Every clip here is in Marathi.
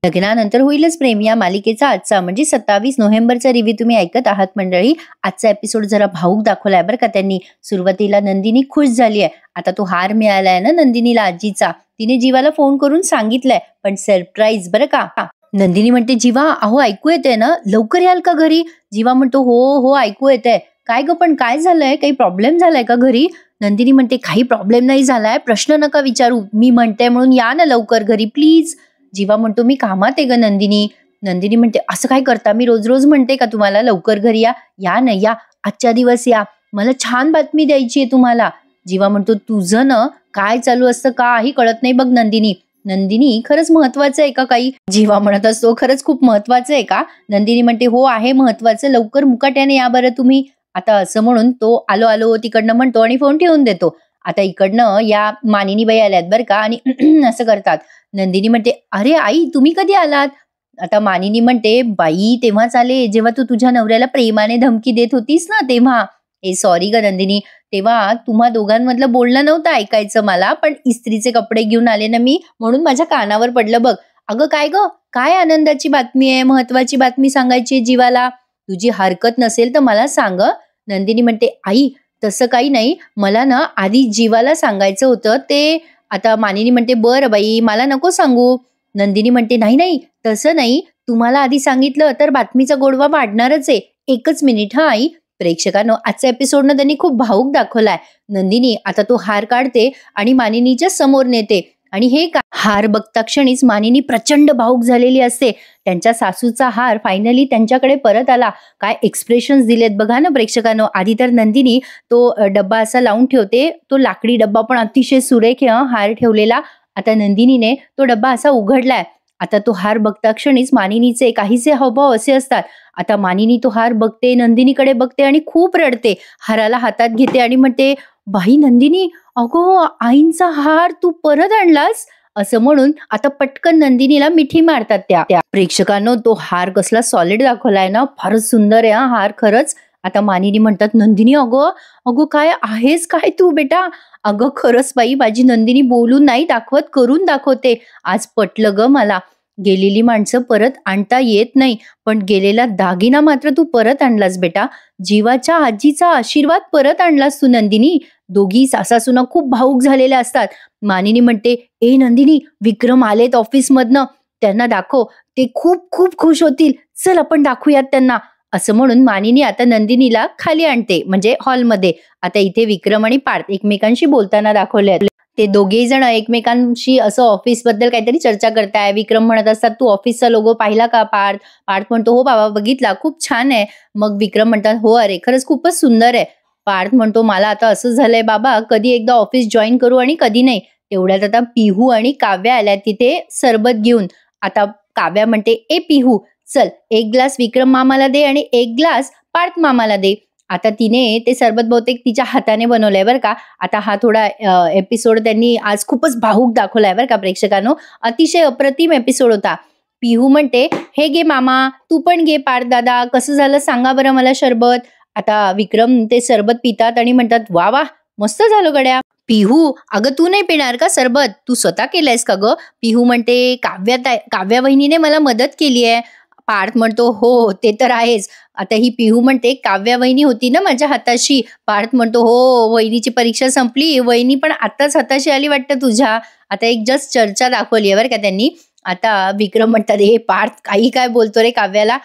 लग्नानंतर होईलच प्रेम या मालिकेचा आजचा म्हणजे 27 नोव्हेंबरचा रिव्ह्यू तुम्ही ऐकत आहात मंडळी. आजचा एपिसोड जरा भावूक दाखवलाय बरं का त्यांनी. सुरुवातीला नंदिनी खुश झाली आहे. आता तो हार मिळालाय ना नंदिनीला आजीचा. तिने जीवाला फोन करून सांगितलंय, पण सरप्राईज बरं का. नंदिनी म्हणते, जीवा अहो ऐकू येते ना, लवकर याल का घरी? जीवा म्हणतो, हो हो ऐकू येते. काय ग पण काय झालंय? काही प्रॉब्लेम झालाय का घरी? नंदिनी म्हणते, काही प्रॉब्लेम नाही झालाय, प्रश्न नका विचारू, मी म्हणते म्हणून या ना लवकर घरी प्लीज. जीवा म्हणतो, मी कामात आहे ग नंदिनी. नंदिनी म्हणते, असं काय करता, मी रोज रोज म्हणते का तुम्हाला लवकर घरी या? या ना या, आजच्या दिवस या, मला छान बातमी द्यायची आहे तुम्हाला. जीवा म्हणतो, तुझं ना काय चालू असतं काही कळत नाही बघ नंदिनी. नंदिनी खरंच महत्वाचं आहे का काही? जीवा म्हणत असतो, खरंच खूप महत्वाचं आहे का? नंदिनी म्हणते, हो आहे महत्वाचं, लवकर मुकाट्याने या बरं तुम्ही. आता असं म्हणून तो आलो आलो तिकडनं म्हणतो आणि फोन ठेवून देतो. आता इकडनं या मानिनी बाई आल्यात बरं का आणि असं करतात. नंदिनी म्हणते, अरे आई तुम्ही कधी आलात? आता मानिनी म्हणते, बाई तेव्हाच आले जेव्हा तू तुझ्या नवऱ्याला प्रेमाने धमकी देत होतीस ना तेव्हा. ए सॉरी ग नंदिनी, तेव्हा तुम्हा दोघांमधलं बोलणं नव्हतं ऐकायचं मला, पण इस्त्रीचे कपडे घेऊन आले ना मी, म्हणून माझ्या कानावर पडलं बघ. अगं काय ग, काय आनंदाची बातमी आहे, महत्वाची बातमी सांगायची आहे जीवाला? तुझी हरकत नसेल तर मला सांग. नंदिनी म्हणते, आई तसं काही नाही, मला ना आधी जीवाला सांगायचं होतं ते. आता मानिनी म्हणते, बरं बाई मला नको सांगू. नंदिनी म्हणते, नाही नाही तसं नाही, तुम्हाला आधी सांगितलं तर बातमीचा गोडवा वाढणारच आहे. एकच मिनिट हा आई. प्रेक्षकांनो आजच्या एपिसोडनं त्यांनी खूप भावूक दाखवलाय. नंदिनी आता तो हार काढते आणि मानिनीच्या समोर नेते आणि हे का हार बघता क्षणीच मानिनी प्रचंड भावूक झालेली असते. त्यांच्या सासूचा हार फायनली त्यांच्याकडे परत आला. काय एक्सप्रेशन्स दिलेत बघा ना प्रेक्षकांनो. आधी तर नंदिनी तो डब्बा असा लावून ठेवते, तो लाकडी डब्बा पण अतिशय सुरेख हार ठेवलेला. आता नंदिनीने तो डब्बा असा उघडलाय. आता तो हार बघता क्षणीच मानिनीचे काहीसे हावभाव असे असतात. आता मानिनी तो हार बघते, नंदिनीकडे बघते आणि खूप रडते. हाराला हातात घेते आणि म्हणते, बाई नंदिनी, अगो आईंचा हार तू परत आणलास? असं म्हणून आता पटकन नंदिनीला मिठी मारतात त्या प्रेक्षकांनो. तो हार कसला सॉलिड दाखवलाय ना, फारच सुंदर आहे हा हार खरंच. आता मानिनी म्हणतात, नंदिनी अगो अगो काय आहेस काय तू बेटा? अगं खरंच बाई माझी नंदिनी बोलून नाही दाखवत, करून दाखवते. आज पटलं ग मला. गेलेली माणसं परत आणता येत नाही, पण गेलेला दागिना मात्र तू परत आणलास बेटा. जीवाच्या आजीचा आशीर्वाद परत आणलास तू नंदिनी. दोघी सासासुना खूप भावूक झालेल्या असतात. मानिनी म्हणते, ए नंदिनी, विक्रम आलेत ऑफिसमधनं, त्यांना दाखव, ते खूप खूप खुश होतील, चल आपण दाखवूयात त्यांना. असं म्हणून मानिनी आता नंदिनीला खाली आणते म्हणजे हॉलमध्ये. आता इथे विक्रम आणि पार्थ एकमेकांशी बोलताना दाखवले. ते दोघेही जण एकमेकांशी असं ऑफिस बद्दल काहीतरी चर्चा करताय. विक्रम म्हणत असतात, तू ऑफिसचा लोगो पाहिला का पार्थ? पार्थ म्हणतो, हो बाबा बघितला, खूप छान आहे. मग विक्रम म्हणतात, हो अरे खरंच खूपच सुंदर आहे. पार्थ म्हणतो, मला आता असं झालंय बाबा, कधी एकदा ऑफिस जॉईन करू आणि कधी नाही. तेवढ्यात आता पिहू आणि काव्या आल्या तिथे सरबत घेऊन. आता काव्या म्हणते, ए पिहू चल, एक ग्लास विक्रम मामाला दे आणि एक ग्लास पार्थ मामाला दे. आता तिने ते सरबत बहुतेक तिच्या हाताने बनवलंय बरं का. आता हा थोडा एपिसोड त्यांनी आज खूपच भावूक दाखवलाय बरं का प्रेक्षकांनो. अतिशय अप्रतिम एपिसोड होता. पिहू म्हणते, हे घे मामा, तू पण घे पार्थ दादा, कसं झालं सांगा बरं मला सरबत. आता विक्रम ते सरबत पितात आणि म्हणतात, वा वा मस्त झालं गड्या. पिहू, अगं तू नाही पिणार का सरबत? तू स्वतः केलंयस का ग? पिहू म्हणते, काव्या वहिनीने मला मदत केली आहे. पार्थ म्हणतो, हो ते तर आहेच. आता ही पिहू म्हणते, काव्या वहिनी होती ना माझ्या हाताशी. पार्थ म्हणतो, हो वहिनीची परीक्षा संपली, वहिनी पण आताच हाताशी आली वाटतं तुझ्या. आता एक जस्ट चर्चा दाखवली आहे बरं का त्यांनी. आता विक्रम म्हणतात, हे पार्थ काही काय बोलतो रे काव्याला?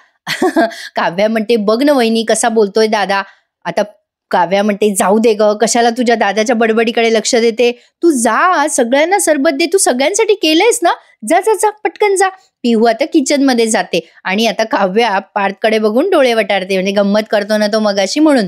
काव्या म्हणते, बघ ना वहिनी कसा बोलतोय दादा. आता काव्या म्हणते, जाऊ दे ग, कशाला तुझ्या दादाच्या बडबडीकडे लक्ष देते, तू जा सगळ्यांना सरबत दे, तू सगळ्यांसाठी केलंयस ना, जा जा जा पटकन जा. पिहू आता किचन मध्ये जाते आणि आता काव्या पार्थकडे बघून डोळे वटारते, म्हणजे गंमत करतो ना तो मगाशी म्हणून.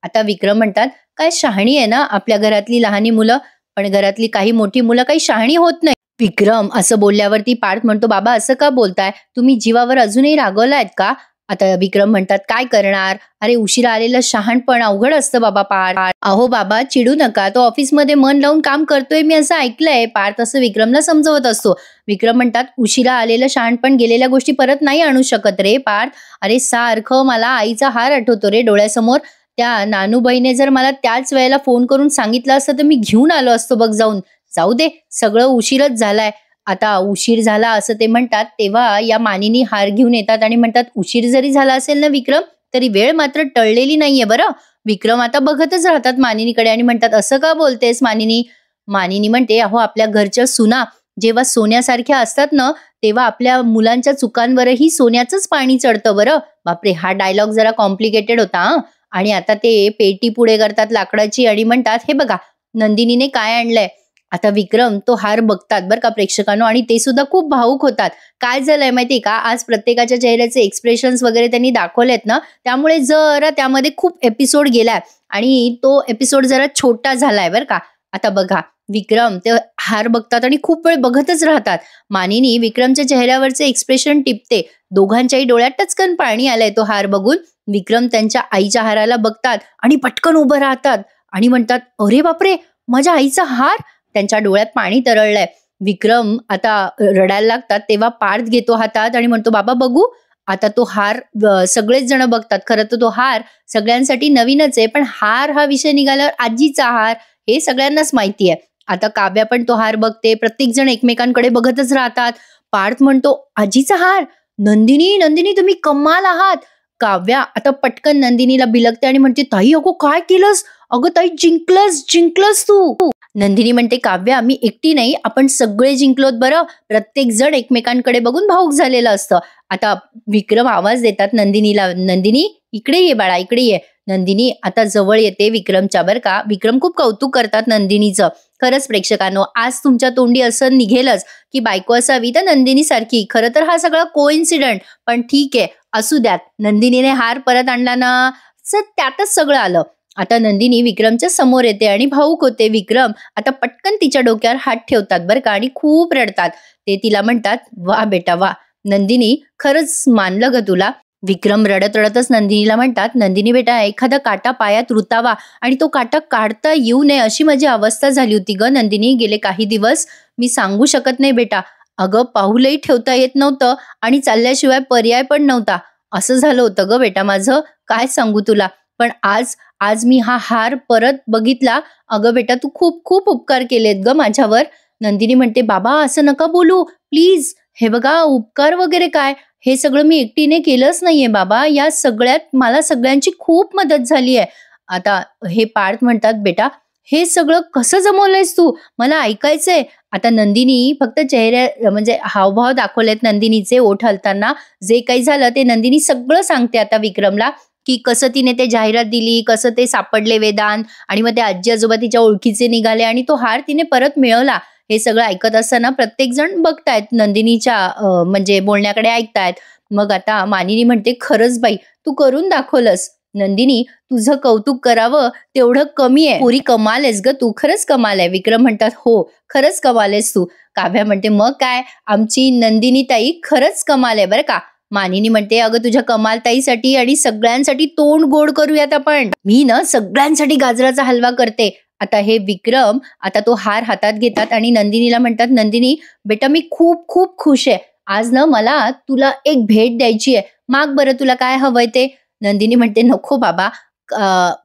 आता विक्रम म्हणतात, काय शहाणी आहे ना आपल्या घरातली लहानी मुलं, पण घरातली काही मोठी मुलं काही शहाणी होत नाही. विक्रम असं बोलल्यावरती पार्थ म्हणतो, बाबा असं का बोलताय, तुम्ही जीवावर अजूनही रागवलायत का? आता विक्रम म्हणतात, काय करणार, अरे उशिरा आलेलं शहाणपण अवघड असतं बाबा पार्थ. अहो बाबा चिडू नका, तो ऑफिसमध्ये मन लावून काम करतोय मी असं ऐकलंय. पार्थ असं विक्रमला समजवत असतो. विक्रम म्हणतात, उशिरा आलेलं शहाणपण गेलेल्या गोष्टी परत नाही आणू शकत रे पार्थ. अरे सारखं मला आईचा हार आठवतो रे डोळ्यासमोर. त्या नानूबाईने जर मला त्याच वेळेला फोन करून सांगितलं असतं तर मी घेऊन आलो असतो बघ जाऊन. जाऊ दे, सगळं उशीरच झालाय. आता उशीर झाला असं ते म्हणतात, तेव्हा या मानिनी हार घेऊन येतात आणि म्हणतात, उशीर जरी झाला असेल ना विक्रम, तरी वेळ मात्र टळलेली नाहीये बरं. विक्रम आता बघतच राहतात मानिनीकडे आणि म्हणतात, असं का बोलतेस मानिनी? मानिनी म्हणते, अहो आपल्या घरच्या सुना जेव्हा सोन्यासारख्या असतात ना, तेव्हा आपल्या मुलांच्या चुकांवरही सोन्याचंच पाणी चढतं बरं. बापरे, हा डायलॉग जरा कॉम्प्लिकेटेड होता हां. आणि आता ते पेटी पुढे करतात लाकडाची आणि म्हणतात, हे बघा नंदिनीने काय आणलंय. आता विक्रम तो हार बघतात बरं का प्रेक्षकांनो, आणि ते सुद्धा खूप भावुक होतात. काय झालंय माहितीये का, आज प्रत्येकाच्या चेहऱ्याचे एक्सप्रेशन्स वगैरे त्यांनी दाखवलेत ना, त्यामुळे जरा त्यामध्ये खूप एपिसोड गेलाय आणि तो एपिसोड जरा छोटा झालाय बरं का. आता बघा विक्रम ते हार बघतात आणि खूप वेळ बघतच राहतात. मानिनी विक्रमच्या चेहऱ्यावरचे एक्सप्रेशन टिपते. दोघांच्याही डोळ्यात टचकन पाणी आलंय तो हार बघून. विक्रम त्यांच्या आईच्या हाराला बघतात आणि पटकन उभं राहतात आणि म्हणतात, अरे बापरे, माझ्या आईचा हार. त्यांच्या डोळ्यात पाणी तरळलंय. विक्रम आता रडायला लागतात, तेव्हा पार्थ घेतो हातात आणि म्हणतो, बाबा बघू. आता तो हार सगळेच जण बघतात. खरं तर तो हार सगळ्यांसाठी नवीनच आहे, पण हार हा विषय निघाल्यावर आजीचा हार हे सगळ्यांनाच माहिती आहे. आता काव्या पण तो हार बघते. प्रत्येक जण एकमेकांकडे बघतच राहतात. पार्थ म्हणतो, आजीचा हार. नंदिनी, नंदिनी तुम्ही कमाल आहात. काव्या आता पटकन नंदिनीला बिलगते आणि म्हणते, ताई अगो काय केलंस? अगं ताई, जिंकलंस जिंकलंस तू. नंदिनी म्हणते, काव्या मी एकटी नाही, आपण सगळे जिंकलोत बरं. प्रत्येक जण एकमेकांकडे बघून भावुक झालेलं असतं. आता विक्रम आवाज देतात नंदिनीला, नंदिनी इकडे ये बाळा, इकडे ये. नंदिनी आता जवळ येते विक्रमच्या बरं का. विक्रम खूप कौतुक करतात नंदिनीचं. खरंच प्रेक्षकांनो, आज तुमच्या तोंडी असं निघेलच की बायको असावी तर नंदिनी सारखी. खरं तर हा सगळा कोइन्सिडंट, पण ठीक आहे, असू द्यात. नंदिनीने हार परत आणला ना, त्यातच सगळं आलं. आता नंदिनी विक्रमच्या समोर येते आणि भावुक होते. विक्रम आता पटकन तिच्या डोक्यावर हात ठेवतात बरं का आणि खूप रडतात. ते तिला म्हणतात, वा बेटा वा, नंदिनी खरंच मानलं ग तुला. विक्रम रडत रडतच नंदिनीला म्हणतात, नंदिनी बेटा, एखादा काटा पायात रुतावा आणि तो काटा काढता येऊ नये अशी माझी अवस्था झाली होती ग नंदिनी. गेले काही दिवस मी सांगू शकत नाही बेटा. अगं पाऊलही ठेवता येत नव्हतं आणि चालल्याशिवाय पर्याय पण नव्हता. असं झालं होतं ग बेटा माझं, काय सांगू तुला. पण आज आज मी हा हार परत बघितला. अगं बेटा, तू खूप खूप उपकार केलेत ग माझ्यावर. नंदिनी म्हणते, बाबा असं नका बोलू प्लीज. हे बघा, उपकार वगैरे काय, हे सगळं मी एकटीने केलंच नाहीये बाबा. या सगळ्यात मला सगळ्यांची खूप मदत झाली आहे. आता हे पार्थ म्हणतात, बेटा हे सगळं कसं जमवलंयस तू, मला ऐकायचंय. आता नंदिनी फक्त चेहऱ्या म्हणजे हावभाव दाखवलेत नंदिनीचे, ओठ हलताना. जे काही झालं ते नंदिनी सगळं सांगते आता विक्रमला, की कसं तिने ते जाहिरात दिली, कसं ते सापडले वेदांत, आणि मग ते आजी आजोबा तिच्या ओळखीचे निघाले आणि तो हार तिने परत मिळवला. हे सगळं ऐकत असताना प्रत्येक जण बघतायत नंदिनीच्या म्हणजे बोलण्याकडे ऐकतायत. मग आता मानिनी म्हणते, खरंच बाई तू करून दाखवलंस. नंदिनी, तुझं कौतुक करावं तेवढं कमी आहे. पुरी कमाल आहेस ग तू, खरंच कमाल आहे. विक्रम म्हणतात, हो खरंच कमाल आहेस तू. काव्या म्हणते, मग काय, आमची नंदिनी ताई खरंच कमाल आहे बरं का. मानिनी म्हणते, अगं तुझ्या कमाल ताईसाठी आणि सगळ्यांसाठी तोंड गोड करूयात आपण. मी ना सगळ्यांसाठी गाजराचा हलवा करते. आता हे विक्रम आता तो हार हातात घेतात आणि नंदिनीला म्हणतात, नंदिनी बेटा मी खूप खूप खुश आहे. आज ना मला तुला एक भेट द्यायची आहे. माग बरं तुला काय हवंय ते. नंदिनी म्हणते, नको बाबा,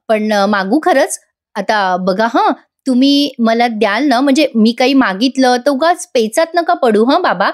पण मागू खरंच. आता बघा हं, तुम्ही मला द्याल ना, म्हणजे मी काही मागितलं तर उगाच पेचात नका पडू हं बाबा.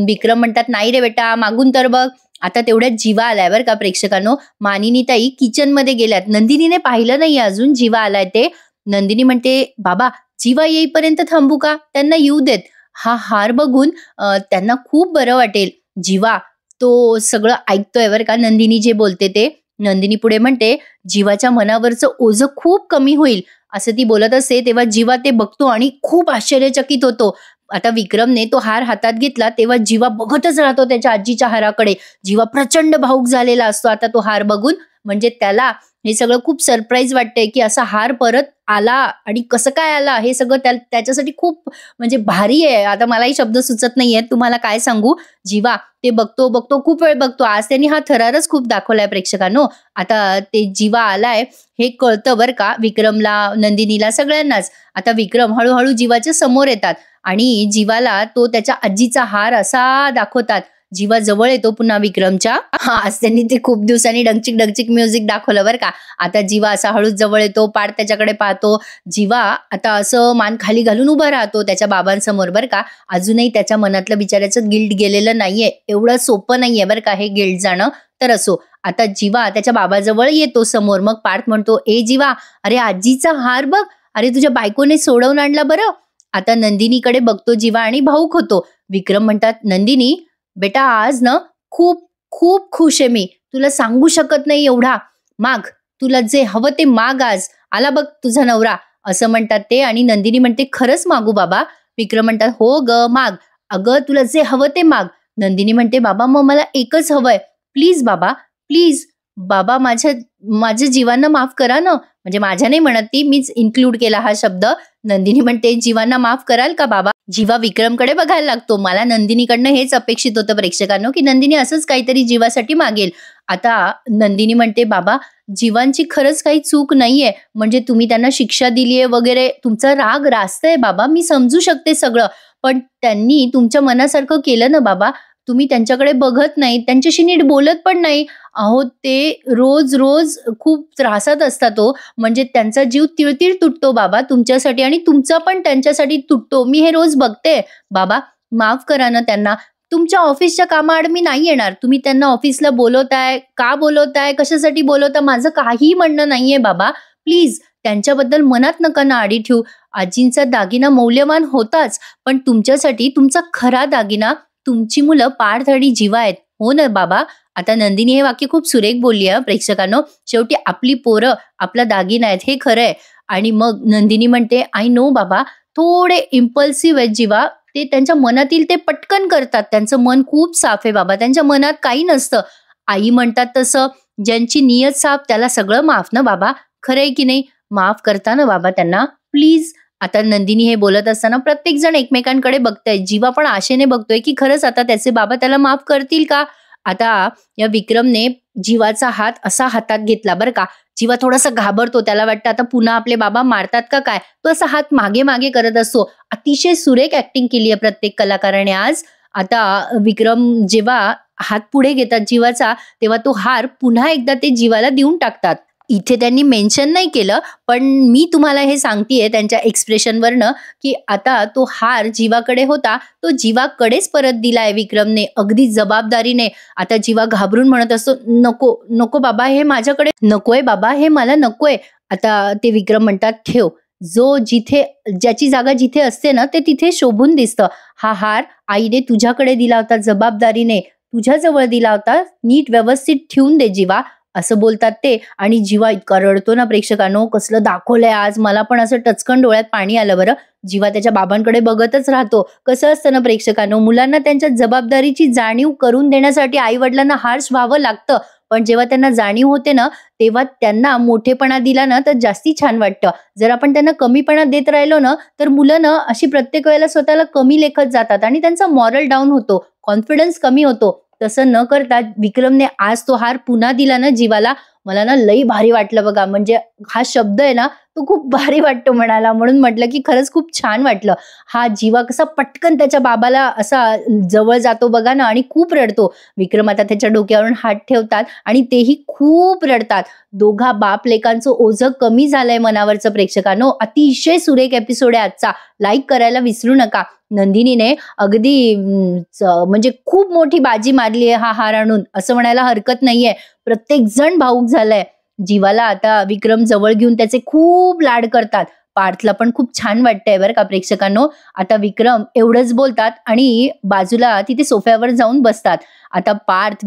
विक्रम म्हणतात, नाही रे बेटा, मागून तर बघ. आता तेवढ्यात जीवा आलाय बरं का प्रेक्षकांनो. मानिनी ताई किचन मध्ये गेल्यात. नंदिनीने पाहिलं नाही अजून जीवा आलाय ते. नंदिनी म्हणते, बाबा जीवा येईपर्यंत थांबू का, त्यांना येऊ देत. हा हार बघून त्यांना खूप बरं वाटेल. जीवा तो सगळं ऐकतोय बरं का नंदिनी जे बोलते ते. नंदिनी पुढे म्हणते, जीवाच्या मनावरचं ओझं खूप कमी होईल. असं ती बोलत असते तेव्हा जीवा ते बघतो आणि खूप आश्चर्यचकित होतो. आता विक्रमने तो हार हातात घेतला तेव्हा जीवा बघतच राहतो त्याच्या आजीच्या हाराकडे. जीवा प्रचंड भावुक झालेला असतो आता तो हार बघून. म्हणजे त्याला हे सगळं खूप सरप्राईज वाटतंय की असा हार परत आला आणि कसं काय आला, हे सगळं त्याच्यासाठी खूप म्हणजे भारी आहे. आता मलाही शब्द सुचत नाहीयेत, तुम्हाला काय सांगू. जीवा ते बघतो बघतो खूप वेळ बघतो. आज त्यांनी हा थरारच खूप दाखवलाय प्रेक्षकांनो. आता ते जीवा आलाय हे कळतं बरं का विक्रमला, नंदिनीला, सगळ्यांनाच. आता विक्रम हळूहळू जीवाच्या समोर येतात आणि जीवाला तो त्याच्या आजीचा हार असा दाखवतात. जीवा जवळ येतो पुन्हा विक्रमच्या. आज त्यांनी ते खूप दिवसांनी डंगचिक डंगचिक म्युझिक दाखवलं बरं का. आता जीवा असा हळूच जवळ येतो, पार्थ त्याच्याकडे पाहतो. जीवा आता असं मान खाली घालून उभा राहतो त्याच्या बाबांसमोर बरं का. अजूनही त्याच्या मनातलं बिचाऱ्याचं गिल्ट गेलेलं नाहीये, एवढं सोपं नाहीये बरं का हे गिल्ट जाणं. तर असो, आता जीवा त्याच्या बाबाजवळ येतो समोर. मग पार्थ म्हणतो, ए जीवा, अरे आजीचा हार बघ, अरे तुझ्या बायकोने सोडवून आणला बरं. आता नंदिनीकडे बघतो जीवा आणि भाऊक होतो. विक्रम म्हणतात, नंदिनी बेटा आज ना खूप खूप खुश आहे मी, तुला सांगू शकत नाही एवढा. माग, तुला जे हवं ते माग, आज आला बघ तुझा नवरा, असं म्हणतात ते. आणि नंदिनी म्हणते, खरंच मागू बाबा. विक्रम म्हणतात, हो ग माग, अगं तुला जे हवं ते माग. नंदिनी म्हणते, बाबा मग मला एकच हवंय, प्लीज बाबा, प्लीज बाबा, माझ्या जीवांना माफ करा ना. म्हणजे माझ्या नाही म्हणत ती, मीच इन्क्लूड केला हा शब्द. नंदिनी म्हणते, जीवांना माफ कराल का बाबा. जीवा विक्रमकडे बघायला लागतो. मला नंदिनीकडनं हेच अपेक्षित होतं प्रेक्षकांनो, की नंदिनी असंच काहीतरी जीवासाठी मागेल. आता नंदिनी म्हणते, बाबा जीवांची खरंच काही चूक नाहीये, म्हणजे तुम्ही त्यांना शिक्षा दिलीये वगैरे, तुमचा राग रास्तय बाबा, मी समजू शकते सगळं, पण त्यांनी तुमच्या मनासारखं केलं ना बाबा. तुम्ही त्यांच्याकडे बघत नाही, त्यांच्याशी नीट बोलत पण नाही. अहो ते रोज रोज खूप त्रासात असतात हो, म्हणजे त्यांचा जीव तिळतिळ तुटतो बाबा तुमच्यासाठी, आणि तुमचा पण त्यांच्यासाठी तुटतो. मी हे रोज बघते बाबा, माफ करा ना त्यांना. तुमच्या ऑफिसच्या कामाआड मी नाही येणार. तुम्ही त्यांना ऑफिसला बोलवताय, का बोलवताय, कशासाठी बोलवता, माझं काही म्हणणं नाहीये बाबा. प्लीज त्यांच्याबद्दल मनात नका ना आडी ठेवू. आजींचा दागिना मौल्यवान होताच, पण तुमच्यासाठी तुमचा खरा दागिना तुमची मुलं पार्थ आणि जीवा आहेत. हो ना बाबा. आता नंदिनी हे वाक्य खूप सुरेख बोलली आहे प्रेक्षकांनो. शेवटी आपली पोरं आपला दागिना आहेत, हे खरं आहे. आणि मग नंदिनी म्हणते, आय नो बाबा, थोडे इम्पल्सिव्ह आहेत जीवा, ते त्यांच्या मनातील ते पटकन करतात, त्यांचं मन खूप साफ आहे बाबा, त्यांच्या मनात काही नसतं. आई म्हणतात तसं, ज्यांची नियत साफ त्याला सगळं माफ ना बाबा. खरं आहे की नाही. माफ करता ना बाबा त्यांना प्लीज. आता नंदिनी हे बोलत असताना प्रत्येक जण एकमेकांकडे बघताय. जीवा पण आशेने बघतोय की खरंच आता त्याचे बाबा त्याला माफ करतील का. आता या विक्रमने जीवाचा हात असा हातात घेतला बरं का. जीवा थोडासा घाबरतो, त्याला वाटतं आता पुन्हा आपले बाबा मारतात का काय. तो असा हात मागे मागे करत असतो. अतिशय सुरेख ऍक्टिंग केली आहे प्रत्येक कलाकाराने आज. आता विक्रम जेव्हा हात पुढे घेतात जीवाचा, तेव्हा तो हार पुन्हा एकदा ते जीवाला देऊन टाकतात. इथे त्यांनी मेन्शन नाही केलं, पण मी तुम्हाला हे सांगतेय त्यांच्या एक्सप्रेशनवरनं, की आता तो हार जीवाकडे होता, तो जीवाकडेच परत दिलाय विक्रमने अगदी जबाबदारीने. आता जीवा घाबरून म्हणत असतो, नको नको बाबा, हे माझ्याकडे नकोय बाबा, हे मला नकोय. आता ते विक्रम म्हणतात, ठेव, ज्याची जागा जिथे असते ना ते तिथे शोभून दिसतं. हा हार आईने तुझ्याकडे दिला होता, जबाबदारीने तुझ्याजवळ दिला होता, नीट व्यवस्थित ठेवून दे जीवा, असं बोलतात ते. आणि जीवा इतका रडतो ना प्रेक्षकांनो, कसलं दाखवलंय आज. मला पण असं टचकन डोळ्यात पाणी आलं बरं. जीवा त्याच्या बाबांकडे बघतच राहतो. कसं असतं ना प्रेक्षकांनो, मुलांना त्यांच्या जबाबदारीची जाणीव करून देण्यासाठी आई वडिलांना हार्श व्हावं लागतं, पण जेव्हा त्यांना जाणीव होते ना, तेव्हा त्यांना मोठेपणा दिला ना तर जास्ती छान वाटतं. जर आपण त्यांना कमीपणा देत राहिलो ना, तर मुलं ना अशी प्रत्येक वेळेला स्वतःला कमी लेखत जातात आणि त्यांचा मॉरल डाऊन होतो, कॉन्फिडन्स कमी होतो. तसं न करता विक्रमने आज तो हार पुन्हा दिला ना जीवाला, मला ना लई भारी वाटलं बघा. म्हणजे हा शब्द आहे ना, तो खूप भारी वाटतो म्हणाला, म्हणून म्हटलं की खरंच खूप छान वाटलं. हा जीवा कसा पटकन त्याच्या बाबाला असा जवळ जातो बघा ना, आणि खूप रडतो. विक्रम आता त्याच्या डोक्यावरून हात ठेवतात आणि तेही खूप रडतात. दोघा बाप लेकांचं ओझं कमी झालंय मनावरचं प्रेक्षकांनो. अतिशय सुरेख एपिसोड आहे आजचा. लाईक करायला विसरू नका. नंदिनीने अगदी म्हणजे खूप मोठी बाजी मारली आहे हा हार आणून, असं म्हणायला हरकत नाहीये. प्रत्येक जण भावूक झालाय. जीवाला आता विक्रम जवळ घेऊन त्याचे खूप लाड करतात. पार्थला पण खूप छान वाटतंय बरं का प्रेक्षकांनो. आता विक्रम एवढंच बोलतात आणि बाजूला तिथे सोफ्यावर जाऊन बसतात. आता पार्थ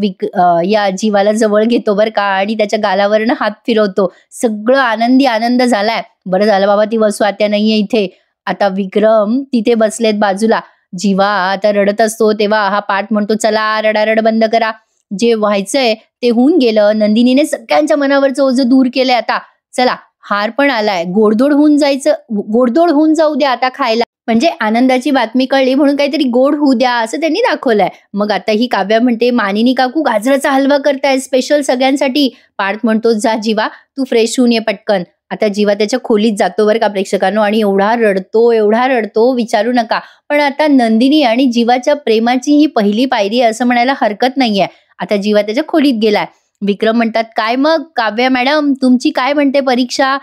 या जीवाला जवळ घेतो बरं का, आणि त्याच्या गालावरनं हात फिरवतो. सगळं आनंदी आनंद झालाय. बरं झालं बाबा ती वसू आत्या नाहीये इथे. आता विक्रम तिथे बसलेत बाजूला. जीवा आता रडत असतो, तेव्हा हा पार्थ म्हणतो, चला रडारड बंद करा, जे व्हायचंय ते होऊन गेलं. नंदिनीने सगळ्यांच्या मनावरचं ओझं दूर केलंय. आता चला, हार पण आलाय, गोडधोड होऊन जाऊ द्या आता खायला. म्हणजे आनंदाची बातमी कळली म्हणून काहीतरी गोड होऊ द्या असं त्यांनी दाखवलंय. मग आता ही काव्या म्हणते, मानिनी काकू गाजराचा हलवा करताय स्पेशल सगळ्यांसाठी. पार्थ म्हणतो, जा जीवा तू फ्रेश होऊन ये पटकन. आता जीवा त्याच्या खोलीत जातो बरं का प्रेक्षकांनो, आणि एवढा रडतो विचारू नका. पण आता नंदिनी आणि जीवाच्या प्रेमाची ही पहिली पायरी आहे असं म्हणायला हरकत नाहीये. आता जीवा त्याच्या खोलीत गेलाय. विक्रम म्हणतात, "काय मग काव्या मॅडम, तुमची काय म्हणते परीक्षा?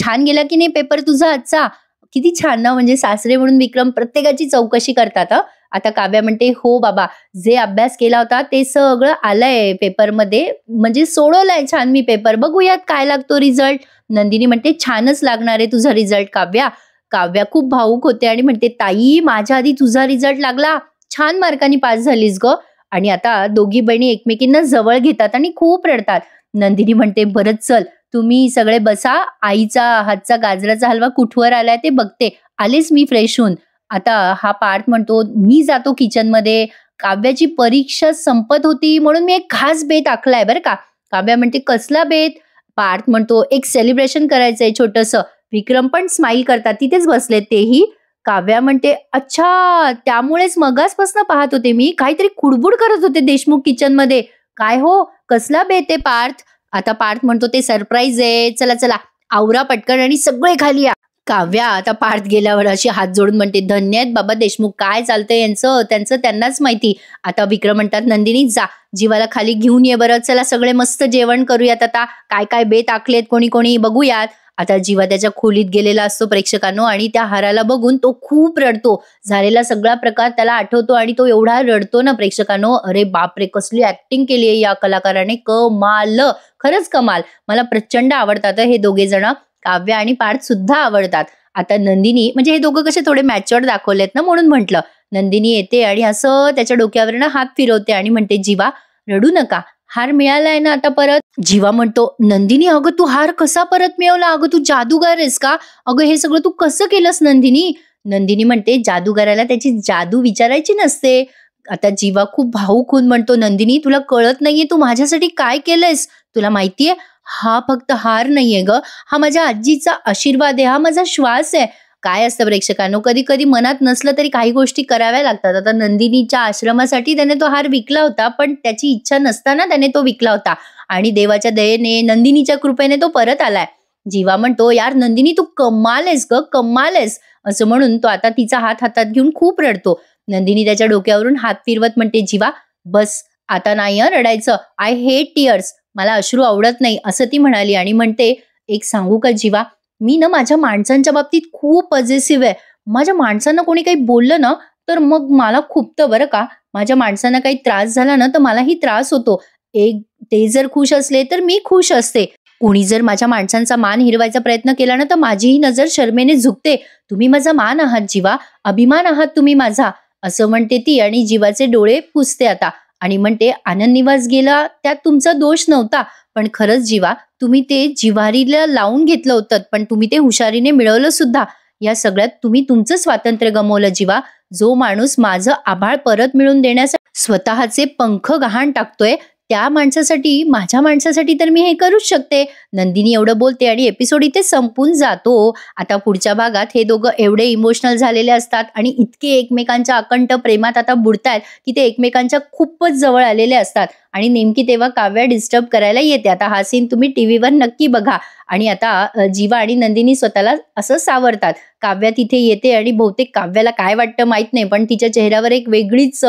छान गेला की नाही पेपर तुझा आजचा?" किती छान ना, म्हणजे सासरे म्हणून विक्रम प्रत्येकाची चौकशी करतात हं. आता काव्या म्हणते, "हो बाबा, जे अभ्यास केला होता ते सगळं आलंय पेपरमध्ये, म्हणजे सोडवलाय छान मी पेपर. बघूयात काय लागतो रिझल्ट." नंदिनी म्हणते, "छानच लागणार आहे तुझा रिझल्ट काव्या." काव्या खूप भावूक होते आणि म्हणते, "ताई, माझ्या आधी तुझा रिझल्ट लागला. छान मार्कांनी पास झालीस गं." आणि आता दोघी बहिणी एकमेकींना जवळ घेतात आणि खूप रडतात. नंदिनी म्हणते, "बरं चल, तुम्ही सगळे बसा. आईचा हातचा गाजराचा हलवा कुठवर आलाय ते बघते. आलेच मी फ्रेश होऊन." आता हा पार्थ म्हणतो, "मी जातो किचनमध्ये. काव्याची परीक्षा संपत होती म्हणून मी एक खास बेत आखलाय बरं का." काव्या म्हणते, "कसला बेत?" पार्थ म्हणतो, "एक सेलिब्रेशन करायचंय छोटंसं." विक्रम पण स्माईल करतात, तिथेच बसलेत तेही. काव्या म्हणते, "अच्छा, त्यामुळेच मगासपासून पाहत होते मी. काहीतरी कुडबुड करत होते देशमुख किचनमध्ये. काय हो, कसला बेत आहे पार्थ?" आता पार्थ म्हणतो, "ते सरप्राईज आहे. चला चला, आवरा पटकन आणि सगळे खाली या." काव्या आता पार्थ गेल्यावर अशी हात जोडून म्हणते, "धन्य आहेत बाबा देशमुख, काय चालतंय यांचं, त्यांचं त्यांनाच माहिती." आता विक्रम म्हणतात, "नंदिनी जा, जीवाला खाली घेऊन ये बरं. चला सगळे मस्त जेवण करूयात आता. काय काय बेत आखलेत कोणी कोणी बघूयात." आता जीवा त्याच्या खोलीत गेलेला असतो प्रेक्षकांनो, आणि त्या हाराला बघून तो खूप रडतो. झालेला सगळा प्रकार त्याला आठवतो आणि तो एवढा रडतो ना प्रेक्षकांनो, अरे बापरे, कसली ऍक्टिंग केली आहे या कलाकाराने, कमाल, खरंच कमाल. मला प्रचंड आवडतात हे दोघे जण. काव्या आणि पार्थ सुद्धा आवडतात. आता नंदिनी, म्हणजे हे दोघं कसे थोडे मॅच्युअर्ड दाखवलेत ना म्हणून म्हटलं. नंदिनी येते आणि असं त्याच्या डोक्यावर ना हात फिरवते आणि म्हणते, "जीवा, रडू नका. हार मिळालाय ना आता परत." जीवा म्हणतो, "नंदिनी, अगं तू हार कसा परत मिळवला? अगं तू जादूगार आहेस का? अगं हे सगळं तू कसं केलंस नंदिनी?" नंदिनी म्हणते, "जादूगाराला त्याची जादू विचारायची नसते." आता जीवा खूप भावूक होऊन म्हणतो, "नंदिनी, तुला कळत नाहीये तू माझ्यासाठी काय केलंयस? तुला माहितीये, हा फक्त हार नाहीये ग, हा माझ्या आजीचा आशीर्वाद आहे, हा माझा श्वास आहे." काय असतं प्रेक्षकांनो, कधी कधी मनात नसलं तरी काही गोष्टी कराव्या लागतात. आता नंदिनीच्या आश्रमासाठी त्याने तो हार विकला होता, पण त्याची इच्छा नसताना त्याने तो विकला होता, आणि देवाच्या दयेने, नंदिनीच्या कृपेने तो परत आलाय. जीवा म्हणतो, "यार नंदिनी, तू कमाल आहेस ग, कमाल आहेस." असं म्हणून तो आता तिचा हात हातात घेऊन खूप रडतो. नंदिनी त्याच्या डोक्यावरून हात फिरवत म्हणते, "जीवा, बस आता नाही रडायचं. I hate tears. मला अश्रू आवडत नाही." असं ती म्हणाली आणि म्हणते, "एक सांगू का जीवा, मी ना माझ्या माणसांच्या बाबतीत खूप पॉझिटिव्ह आहे. माझ्या माणसांना कोणी काही बोललं ना, तर मग मला खुपतं बरं का. माझ्या माणसांना काही त्रास झाला ना, तर मलाही त्रास होतो. एक ते जर खुश असले तर मी खुश असते. कोणी जर माझ्या माणसांचा मान हिरवायचा प्रयत्न केला ना, तर माझीही नजर शरमेने झुकते. तुम्ही माझा मान आहात जीवा, अभिमान आहात तुम्ही माझा." असं म्हणते ती आणि जीवाचे डोळे पुसते आता, आणि म्हणते, "आनंद निवास गेला त्यात तुमचा दोष नव्हता. पण खरंच जीवा, तुम्ही ते जिव्हारीला लावून घेतलं होतं, पण तुम्ही ते हुशारीने मिळवलं सुद्धा. या सगळ्यात तुम्ही तुमचं स्वातंत्र्य गमावलं जीवा. जो माणूस माझं आभाळ परत मिळवून देण्यासाठी स्वतःचे पंख गहाण टाकतोय, त्या माणसासाठी, माझ्या माणसासाठी तर मी हे करूच शकते." नंदिनी एवढं बोलते आणि एपिसोड इथे संपून जातो. आता पुढच्या भागात हे दोघं एवढे इमोशनल झालेले असतात आणि इतके एकमेकांच्या अकंठ प्रेमात आता बुडतायत की ते एकमेकांच्या खूपच जवळ आलेले असतात, आणि नेमकी तेव्हा काव्या डिस्टर्ब करायला येते. आता हा सीन तुम्ही टीव्हीवर नक्की बघा. आणि आता जीवा आणि नंदिनी स्वतःला असं सावरतात. काव्या तिथे येते आणि बहुतेक काव्याला काय वाटतं माहित नाही, पण तिच्या चेहऱ्यावर एक वेगळीच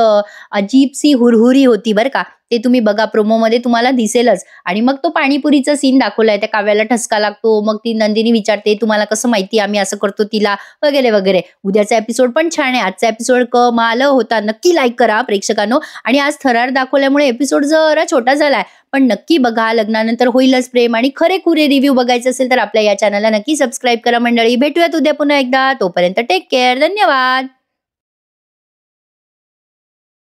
अजीबसी हुरहुरी होती बरं का. ते तुम्ही बघा, प्रोमोमध्ये तुम्हाला दिसेलच. आणि मग तो पाणीपुरीचा सीन दाखवलाय, त्या काव्याला ठसका लागतो, मग ती नंदिनी विचारते, "तुम्हाला कसं माहिती आम्ही असं करतो तिला?" वगैरे वगैरे. उद्याचा एपिसोड पण छान आहे. आजचा एपिसोड कमाल होता. नक्की लाईक करा प्रेक्षकांनो. आणि आज थरार दाखवल्यामुळे एपिसोड जरा छोटा झालाय, पण नक्की बघा. लग्नानंतर होईलच प्रेम, आणि खरेखुरे रिव्ह्यू बघायचे असेल तर आपल्या या चॅनलला नक्की सबस्क्राईब करा मंडळी. भेटूयात उद्या पुन्हा एकदा. तोपर्यंत टेक केअर. धन्यवाद.